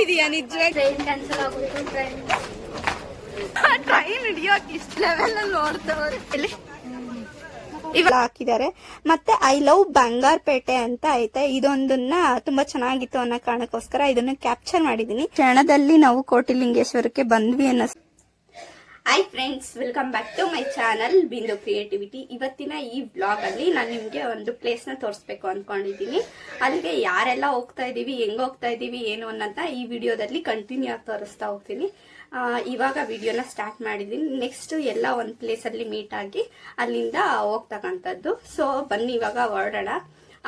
ಇದೆಯಾ ನಿಜವಾಗಿ? Train cancel ಆಗೋಯ್ತು. ಟ್ರೈನ್ ಹಿಡಿಯೋಕೆ ಇಷ್ಟ ಲೆವೆಲ್ ಅಲ್ಲಿ ನೋಡ್ತವ್ರೆ ಇವಾಗ ಹಾಕಿದ್ದಾರೆ. ಮತ್ತೆ ಐ ಲವ್ ಬಂಗಾರಪೇಟೆ ಅಂತ ಐತೆ. ಇದೊಂದನ್ನ ತುಂಬಾ ಚೆನ್ನಾಗಿತ್ತು ಅನ್ನೋ ಕಾರಣಕ್ಕೋಸ್ಕರ ಇದನ್ನ ಕ್ಯಾಪ್ಚರ್ ಮಾಡಿದೀನಿ. ಕ್ಷಣದಲ್ಲಿ ನಾವು ಕೋಟಿಲಿಂಗೇಶ್ವರಕ್ಕೆ ಬಂದ್ವಿ ಅನ್ನೋ. Hi friends, welcome back to my channel Bindu creativity. ಇವತ್ತಿನ ಈ ವ್ಲಾಗ್ ಅಲ್ಲಿ ನಾನು ನಿಮ್ಗೆ ಒಂದು ಪ್ಲೇಸ್ ನ ತೋರಿಸ್ಬೇಕು ಅನ್ಕೊಂಡಿದೀನಿ. ಅಲ್ಲಿಗೆ ಯಾರೆಲ್ಲ ಹೋಗ್ತಾ ಇದೀವಿ, ಹೆಂಗ್ ಹೋಗ್ತಾ ಇದೀವಿ, ಏನು ಅನ್ನಂತ ಈ ವಿಡಿಯೋದಲ್ಲಿ ಕಂಟಿನ್ಯೂ ಆಗಿ ತೋರಿಸ್ತಾ ಹೋಗ್ತೀನಿ. ಇವಾಗ ವಿಡಿಯೋನ ಸ್ಟಾರ್ಟ್ ಮಾಡಿದೀನಿ. ನೆಕ್ಸ್ಟ್ ಎಲ್ಲ ಒಂದು ಪ್ಲೇಸ್ ಅಲ್ಲಿ ಮೀಟ್ ಆಗಿ ಅಲ್ಲಿಂದ ಹೋಗ್ತಕ್ಕಂಥದ್ದು. ಸೊ ಬನ್ನಿ ಇವಾಗ ಹೊರಡೋಣ.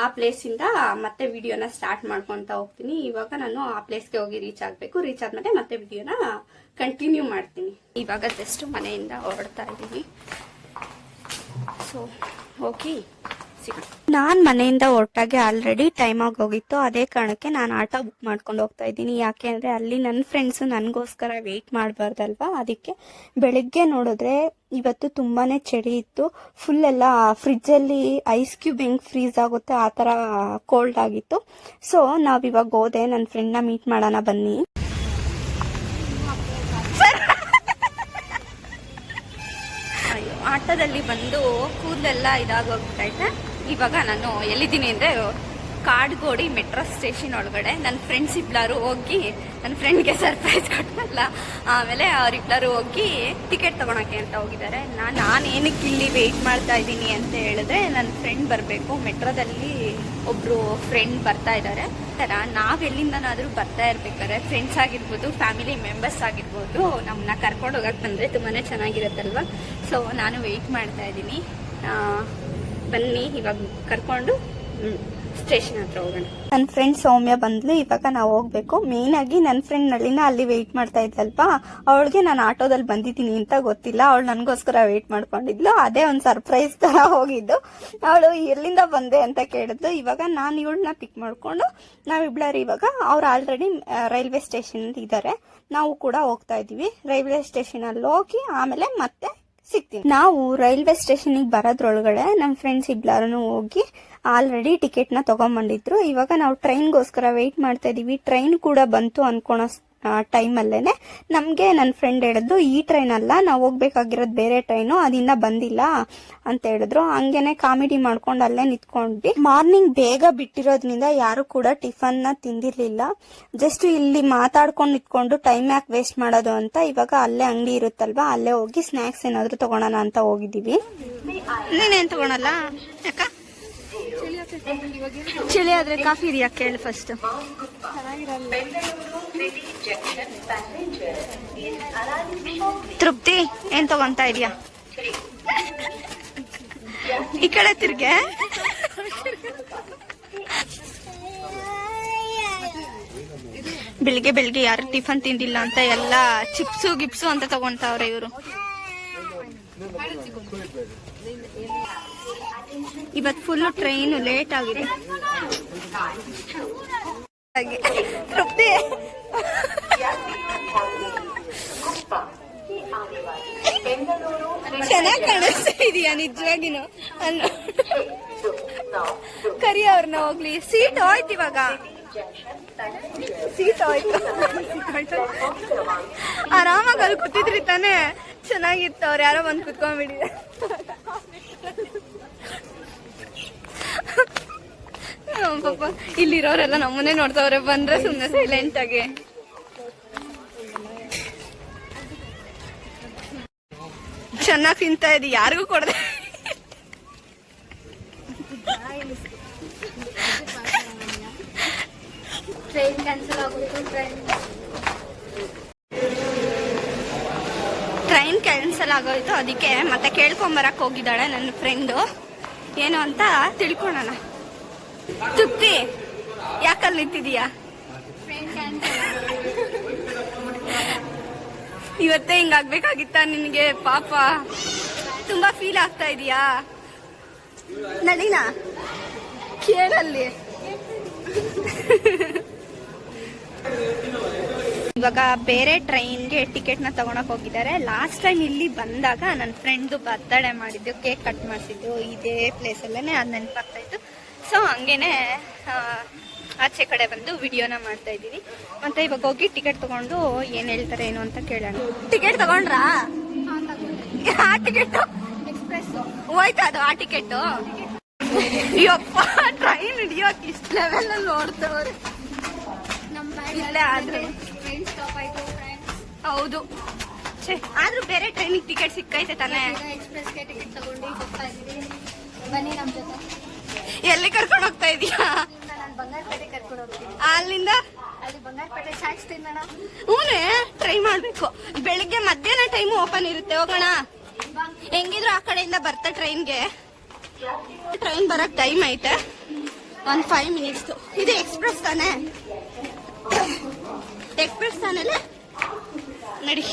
ಆ ಪ್ಲೇಸ್ ಇಂದ ಮತ್ತೆ ವಿಡಿಯೋನ ಸ್ಟಾರ್ಟ್ ಮಾಡ್ಕೊಂತ ಹೋಗ್ತೀನಿ. ಇವಾಗ ನಾನು ಆ ಪ್ಲೇಸ್ಗೆ ಹೋಗಿ ರೀಚ್ ಆಗ್ಬೇಕು. ರೀಚ್ ಆದ್ಮೇಲೆ ಮತ್ತೆ ವಿಡಿಯೋನ ಕಂಟಿನ್ಯೂ ಮಾಡ್ತೀನಿ. ಇವಾಗ ಜಸ್ಟ್ ಮನೆಯಿಂದ ಹೊರಡ್ತಾ ಇದ್ದೀನಿ. ಸೊ ಓಕೆ, ನಾನ್ ಮನೆಯಿಂದ ಹೊರಟಾಗೆ ಆಲ್ರೆಡಿ ಟೈಮ್ ಆಗಿ ಹೋಗಿತ್ತು. ಅದೇ ಕಾರಣಕ್ಕೆ ನಾನು ಆಟೋ ಬುಕ್ ಮಾಡ್ಕೊಂಡು ಹೋಗ್ತಾ ಇದ್ದೀನಿ. ಯಾಕೆ ಅಂದ್ರೆ ಅಲ್ಲಿ ನನ್ನ ಫ್ರೆಂಡ್ಸ್ ನನಗೋಸ್ಕರ ವೆಯ್ಟ್ ಮಾಡಬಾರ್ದಲ್ವಾ. ಅದಕ್ಕೆ ಬೆಳಿಗ್ಗೆ ನೋಡಿದ್ರೆ ಇವತ್ತು ತುಂಬಾನೇ ಚಳಿ ಇತ್ತು. ಫುಲ್ ಎಲ್ಲ ಫ್ರಿಜ್ ಅಲ್ಲಿ ಐಸ್ ಕ್ಯೂಬ್ ಹೆಂಗ್ ಫ್ರೀಸ್ ಆಗುತ್ತೆ ಆ ತರ ಕೋಲ್ಡ್ ಆಗಿತ್ತು. ಸೊ ನಾವಿವಾಗ ಹೋದೆ, ನನ್ನ ಫ್ರೆಂಡ್ ನ ಮೀಟ್ ಮಾಡೋಣ ಬನ್ನಿ. ಆಟೋದಲ್ಲಿ ಬಂದು ಕೂದಲೆಲ್ಲ ಇದಾಗೋಗ್ಬಿಟ್ಟೈತೆ. ಇವಾಗ ನಾನು ಎಲ್ಲಿದ್ದೀನಿ ಅಂದ್ರೆ ಕಾಡ್ಗೋಡಿ ಮೆಟ್ರೋ ಸ್ಟೇಷನ್ ಒಳಗಡೆ. ನನ್ನ ಫ್ರೆಂಡ್ಸ್ ಇಬ್ಲಾರು ಹೋಗಿ ನನ್ನ ಫ್ರೆಂಡ್ಗೆ ಸರ್ಪ್ರೈಸ್ ಕೊಟ್ಟಲ್ಲ. ಆಮೇಲೆ ಅವರಿಬ್ಲಾರು ಹೋಗಿ ಟಿಕೆಟ್ ತಗೊಳಕ್ಕೆ ಅಂತ ಹೋಗಿದ್ದಾರೆ. ನಾನು ಏನಕ್ಕೆ ಇಲ್ಲಿ ವೆಯ್ಟ್ ಮಾಡ್ತಾ ಇದ್ದೀನಿ ಅಂತ ಹೇಳಿದ್ರೆ, ನನ್ನ ಫ್ರೆಂಡ್ ಬರಬೇಕು. ಮೆಟ್ರೋದಲ್ಲಿ ಒಬ್ರು ಫ್ರೆಂಡ್ ಬರ್ತಾ ಇದ್ದಾರೆ. ನಾವೆಲ್ಲಿಂದನಾದ್ರೂ ಬರ್ತಾ ಇರ್ಬೇಕಾದ್ರೆ ಫ್ರೆಂಡ್ಸ್ ಆಗಿರ್ಬೋದು, ಫ್ಯಾಮಿಲಿ ಮೆಂಬರ್ಸ್ ಆಗಿರ್ಬೋದು, ನಮ್ಮನ್ನ ಕರ್ಕೊಂಡು ಹೋಗಕ್ಕೆ ಬಂದರೆ ತುಂಬಾನೇ ಚೆನ್ನಾಗಿರುತ್ತಲ್ವ. ಸೊ ನಾನು ವೆಯ್ಟ್ ಮಾಡ್ತಾ ಇದ್ದೀನಿ. ಬನ್ನಿ ಇವಾಗ ಕರ್ಕೊಂಡು ಸ್ಟೇಷನ್ ಹತ್ರ ಹೋಗೋಣ. ನನ್ನ ಫ್ರೆಂಡ್ ಸೌಮ್ಯ ಬಂದ್ಲು. ಇವಾಗ ನಾವು ಹೋಗ್ಬೇಕು. ಮೇನ್ ಆಗಿ ನನ್ನ ಫ್ರೆಂಡ್ ನಳಿನ ಅಲ್ಲಿ ವೆಯ್ಟ್ ಮಾಡ್ತಾ ಇದ್ಲಲ್ವಾ, ಅವಳಿಗೆ ನಾನು ಆಟೋದಲ್ಲಿ ಬಂದಿದ್ದೀನಿ ಅಂತ ಗೊತ್ತಿಲ್ಲ. ಅವಳು ನನಗೋಸ್ಕರ ವೆಯ್ಟ್ ಮಾಡ್ಕೊಂಡಿದ್ಲು. ಅದೇ ಒಂದು ಸರ್ಪ್ರೈಸ್ ತರ ಹೋಗಿದ್ದು. ಅವಳು ಎಲ್ಲಿಂದ ಬಂದೆ ಅಂತ ಕೇಳಿದ್ಲು. ಇವಾಗ ನಾನು ಇವಳನ್ನ ಪಿಕ್ ಮಾಡ್ಕೊಂಡು ನಾವಿಬ್ಳರು ಇವಾಗ ಅವ್ರು ಆಲ್ರೆಡಿ ರೈಲ್ವೆ ಸ್ಟೇಷನ್ ಇದ್ದಾರೆ. ನಾವು ಕೂಡ ಹೋಗ್ತಾ ಇದೀವಿ. ರೈಲ್ವೆ ಸ್ಟೇಷನ್ ಅಲ್ಲಿ ಹೋಗಿ ಆಮೇಲೆ ಮತ್ತೆ ಸಿಗ್ತೀನಿ. ನಾವು ರೈಲ್ವೆ ಸ್ಟೇಷನ್ಗೆ ಬರೋದ್ರೊಳಗಡೆ ನಮ್ಮ ಫ್ರೆಂಡ್ಸ್ ಇಬ್ಲಾರು ಹೋಗಿ ಆಲ್ರೆಡಿ ಟಿಕೆಟ್ ನ ತಗೊಂಡ್ಬಂದಿದ್ರು. ಇವಾಗ ನಾವು ಟ್ರೈನ್ಗೋಸ್ಕರ ವೆಯ್ಟ್ ಮಾಡ್ತಾ ಇದೀವಿ. ಟ್ರೈನ್ ಕೂಡ ಬಂತು ಅನ್ಕೊಳೋ ಟೈಮ್ ಅಲ್ಲೇನೆ ನಮ್ಗೆ ನನ್ನ ಫ್ರೆಂಡ್ ಹೇಳಿದ್ರು, ಈ ಟ್ರೈನ್ ಅಲ್ಲ, ನಾವು ಹೋಗ್ಬೇಕಾಗಿರೋದು ಬೇರೆ ಟ್ರೈನು, ಅದಿನ್ನ ಬಂದಿಲ್ಲ ಅಂತ ಹೇಳಿದ್ರು. ಹಂಗೇನೆ ಕಾಮಿಡಿ ಮಾಡ್ಕೊಂಡು ಅಲ್ಲೇ ನಿಂತ್ಕೊಂಡ್ವಿ. ಮಾರ್ನಿಂಗ್ ಬೇಗ ಬಿಟ್ಟಿರೋದ್ರಿಂದ ಯಾರು ಕೂಡ ಟಿಫನ್ ನ ತಿಂದಿರ್ಲಿಲ್ಲ. ಜಸ್ಟ್ ಇಲ್ಲಿ ಮಾತಾಡ್ಕೊಂಡು ನಿಂತ್ಕೊಂಡು ಟೈಮ್ ಯಾಕೆ ವೇಸ್ಟ್ ಮಾಡೋದು ಅಂತ ಇವಾಗ ಅಲ್ಲೇ ಅಂಗಡಿ ಇರುತ್ತಲ್ವಾ, ಅಲ್ಲೇ ಹೋಗಿ ಸ್ನಾಕ್ಸ್ ಏನಾದ್ರು ತಗೊಳೋಣ ಅಂತ ಹೋಗಿದೀವಿ. ನೀನೇನ್ ತಗೊಳಲ್ಲ? ಯಾಕ ಚಳಿ ಆದ್ರೆ ಕಾಫಿ ಇದೆಯಾ ಕೇಳಿ ಫಸ್ಟ್. ತೃಪ್ತಿ ಏನ್ ತಗೊಂತ ಇದೀಯಾ? ಈ ಕಡೆ ತಿರ್ಗೆ. ಬೆಳಿಗ್ಗೆ ಬೆಳಿಗ್ಗೆ ಯಾರು ಟಿಫನ್ ತಿಂದಿಲ್ಲ ಅಂತ ಎಲ್ಲ ಚಿಪ್ಸು ಗಿಪ್ಸು ಅಂತ ತಗೊಂತವ್ರೆ ಇವರು. ಇವತ್ತು ಫುಲ್ ಟ್ರೈನ್ ಲೇಟ್ ಆಗಿದೆ. ತೃಪ್ತಿ ಚೆನ್ನಾಗಿ ಕಾಣಿಸ್ತಾ ಇದೀಯಾ ನಿಜವಾಗಿನು? ಕರಿ ಅವ್ರನ್ನ ಹೋಗ್ಲಿ. ಸೀಟ್ ಹೋಯ್ತು, ಇವಾಗ ಸೀಟ್ ಹೋಯ್ತು. ಆರಾಮಾಗಿ ಅಲ್ಲಿ ಕೂತಿದ್ರಿ ತಾನೇ, ಚೆನ್ನಾಗಿತ್ತು. ಅವ್ರು ಯಾರೋ ಬಂದು ಕುತ್ಕೊಂಡ್ಬಿಟ್ಟಿದೆ. ಪಾಪ ಇಲ್ಲಿರೋರೆಲ್ಲ ನಮ್ಮನ್ನೇ ನೋಡ್ತವ್ರೆ. ಬಂದ್ರೆ ಸುಮ್ಮನೆ ಸೈಲೆಂಟ್ ಆಗಿ. ಚೆನ್ನಾಗಿ ತಿಂತಾ ಇದ್ದಿ, ಯಾರಿಗೂ ಕೊಡದೆ. ಟ್ರೈನ್ ಕ್ಯಾನ್ಸಲ್ ಆಗೋಯ್ತು. ಟ್ರೈನ್ ಕ್ಯಾನ್ಸಲ್ ಆಗೋಯ್ತು. ಅದಕ್ಕೆ ಮತ್ತೆ ಕೇಳ್ಕೊಂಬರಕ್ ಹೋಗಿದ್ದಾಳೆ ನನ್ನ ಫ್ರೆಂಡು. ಏನು ಅಂತ ತಿಳ್ಕೊಳ್ಳೋಣ. ತೃಪ್ತಿ ಯಾಕಲ್ಲಿ ನಿಂತಿದೀಯಾ? ಇವತ್ತೇ ಹಿಂಗಾಗ್ಬೇಕಾಗಿತ್ತ ನಿನ್ಗೆ? ಪಾಪ ತುಂಬಾ ಫೀಲ್ ಆಗ್ತಾ ಇದೀಯಾ? ನಳಿನ ಕೇಳಲ್ಲಿ. ಇವಾಗ ಬೇರೆ ಟ್ರೈನ್ಗೆ ಟಿಕೆಟ್ ನ ತಗೊಳಕ್ ಹೋಗಿದ್ದಾರೆ. ಲಾಸ್ಟ್ ಟೈಮ್ ಇಲ್ಲಿ ಬಂದಾಗ ನನ್ನ ಫ್ರೆಂಡ್ ಬರ್ತ್ಡೇ ಮಾಡಿದ್ದು, ಕೇಕ್ ಕಟ್ ಮಾಡಿಸಿದ್ದು ಇದೇ ಪ್ಲೇಸ್ ಅಲ್ಲೇನೆ. ಅದು ನೆನಪಾಗ್ತಾ ಇತ್ತು. ಸೊ ಹಂಗೇನೆ ಆಚೆ ಕಡೆ ಬಂದು ವಿಡಿಯೋನ ಮಾಡ್ತಾ ಇದ್ದೀವಿ. ಮತ್ತೆ ಇವಾಗ ಹೋಗಿ ಟಿಕೆಟ್ ತಗೊಂಡು ಏನ್ ಹೇಳ್ತಾರೆ ಏನು ಅಂತ ಕೇಳೋಣ. ಟಿಕೆಟ್ ತಗೊಂಡ್ರಾ? ಆ ಟಿಕೆಟ್ ಎಕ್ಸ್ಪ್ರೆಸ್ ಹೋಯ್ತಾ ಅದು ಆ ಟಿಕೆಟ್? ಯಪ್ಪ ಟ್ರೈನ್ ಹಿಡಿಯೋಕ್ ಇಷ್ಟ ಲೆವೆಲ್ ಅಲ್ಲಿ ನೋಡ್ತವ್ರೆ. ಇಲ್ಲೇ ಆದ್ರೆ ಟ್ರೈನ್ ಸ್ಟಾಪ್ ಆಯ್ತು ಫ್ರೆಂಡ್ಸ್. ಹೌದು, ಆದ್ರೂ ಬೇರೆ ಟ್ರೈನಿಗೆ ಟಿಕೆಟ್ ಸಿಕ್ಕೈತೆ ತಾನೆ. ಎಕ್ಸ್ಪ್ರೆಸ್ಗೆ ಟಿಕೆಟ್ ತಗೊಂಡು ಹೋಗ್ತಾ ಇದ್ದೀವಿ. ಬನ್ನಿ ನಮ್ ಜೊತೆ. ಎಲ್ಲಿ ಕರ್ಕೊಂಡು ಹೋಗ್ತಾ ಇದೀಯಾ? ನಾನು ಬಂಗಾರಪೇಟೆ ಕರ್ಕೊಂಡು ಹೋಗ್ತೀನಿ. ಅಲ್ಲಿಂದ ಅಲ್ಲಿ ಬಂಗಾರಪೇಟೆ ಸಾಗಿಸ್ತೀನಿ ಮೇಡಮ್. ಹೂನೆ ಟ್ರೈ ಮಾಡ್ಬೇಕು. ಬೆಳಿಗ್ಗೆ ಮಧ್ಯಾಹ್ನ ಟೈಮ್ ಓಪನ್ ಇರುತ್ತೆ, ಹೋಗೋಣ. ಹೆಂಗಿದ್ರು ಆ ಕಡೆಯಿಂದ ಬರ್ತಾ ಟ್ರೈನ್ಗೆ. ಟ್ರೈನ್ ಬರಕ್ ಟೈಮ್ ಐತೆ, 5 ಮಿನಿಟ್ಸ್. ಇದು ಎಕ್ಸ್ಪ್ರೆಸ್ ತಾನೆ? ಎಕ್ಸ್ಪ್ರೆಸ್ ತಾನೆಲ್ಲ ನಡಿ.